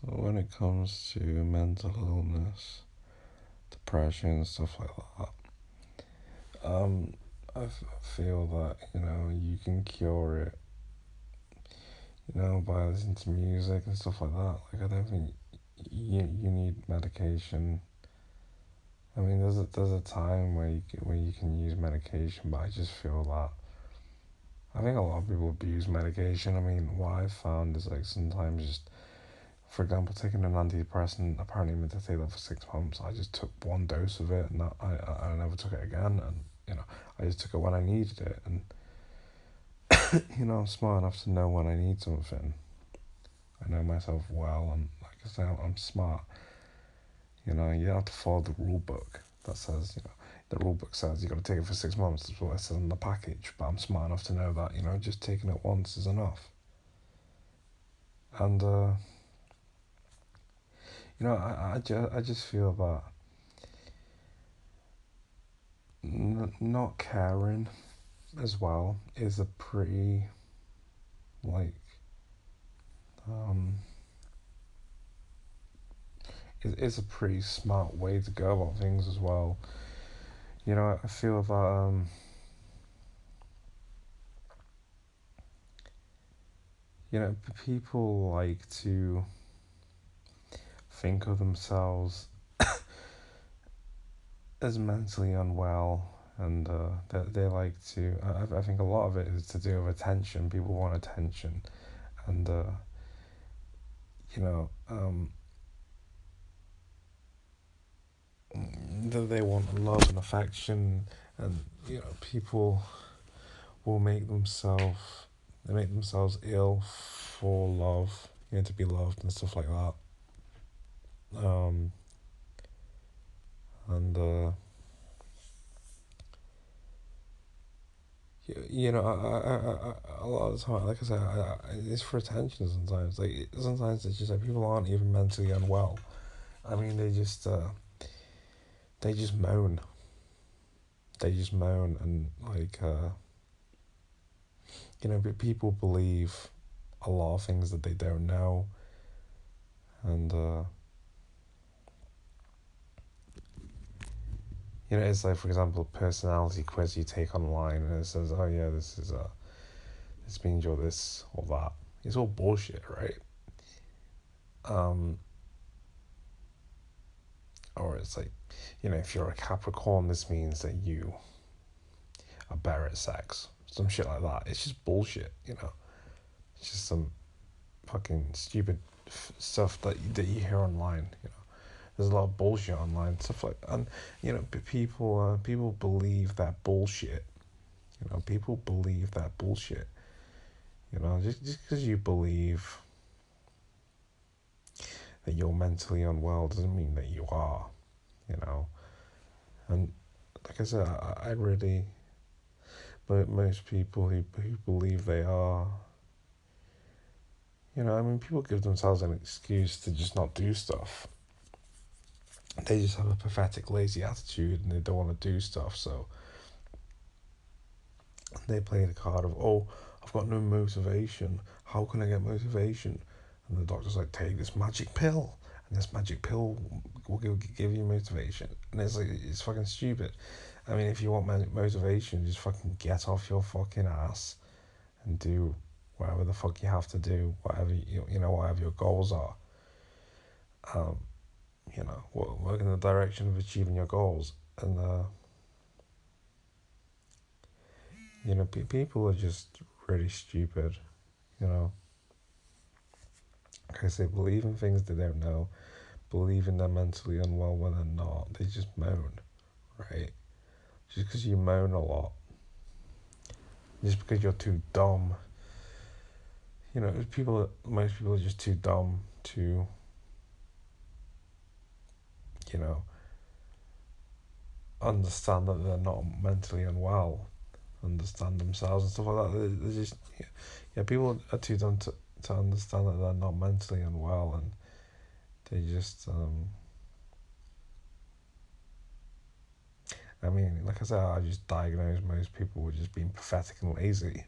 So when it comes to mental illness, depression, stuff like that, feel that you can cure it, by listening to music and stuff like that. Like I don't think you need medication. I mean, there's a time where you can use medication, but I just feel that I think a lot of people abuse medication. I mean, what I've found is like sometimes just, for example, taking an antidepressant. Apparently, meant to take that for 6 months. I just took one dose of it, and I never took it again. And I just took it when I needed it. And I'm smart enough to know when I need something. I know myself well, and like I say, I'm smart. You don't have to follow the rule book that says, the rule book says you got to take it for 6 months. That's what it says on the package. But I'm smart enough to know that, just taking it once is enough. And, I just feel that not caring as well is a pretty, like, um, it's a pretty smart way to go about things as well. I feel that, people like to think of themselves as mentally unwell, and they like to. I think a lot of it is to do with attention. People want attention, and you know, um, they want love and affection, and people will make themselves ill for love, to be loved and stuff like that. Um, and a lot of the time, like I said, it's for attention sometimes. Like sometimes it's just like people aren't even mentally unwell. I mean, they just moan. They just moan, and like but people believe a lot of things that they don't know, and it's like, for example, a personality quiz you take online, and it says, oh yeah, this means you're this or that. It's all bullshit, right? Um, or it's like, if you're a Capricorn, this means that you are better at sex. Some shit like that. It's just bullshit. It's just some fucking stupid stuff that you hear online. There's a lot of bullshit online, stuff like, and people believe that bullshit. People believe that bullshit. Just because you believe that you're mentally unwell doesn't mean that you are. You know, and like I said, I really, but most people who believe they are. I mean, people give themselves an excuse to just not do stuff. They just have a pathetic, lazy attitude, and they don't want to do stuff. So they play the card of, oh, I've got no motivation. How can I get motivation? And the doctor's like, take this magic pill, and this magic pill will give you motivation. And it's like, it's fucking stupid. I mean, if you want motivation, just fucking get off your fucking ass and do whatever the fuck you have to do, whatever whatever your goals are. Um, work in the direction of achieving your goals, and people are just really stupid. You know, like I say, believe in things they don't know, believe in they're mentally unwell when they're not. They just moan, right? Just because you moan a lot, just because you're too dumb. Most people are just too dumb to, you know, understand that they're not mentally unwell, understand themselves and stuff like that. They're just, people are too dumb to understand that they're not mentally unwell, and they just, I mean, like I said, I just diagnose most people with just being pathetic and lazy.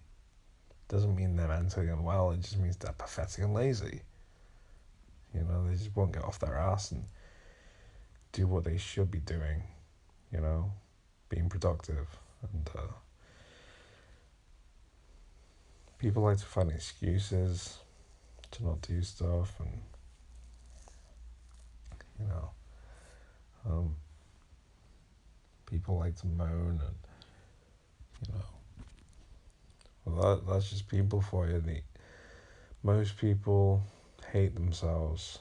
Doesn't mean they're mentally unwell, it just means they're pathetic and lazy. You know, they just won't get off their ass and do what they should be doing. You know, being productive. And people like to find excuses to not do stuff, and you know, um, people like to moan, and you know, well, that's just people for you. Most people hate themselves.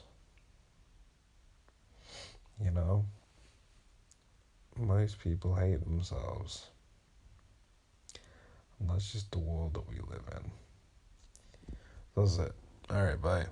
You know, most people hate themselves, and that's just the world that we live in. That's it. All right, bye.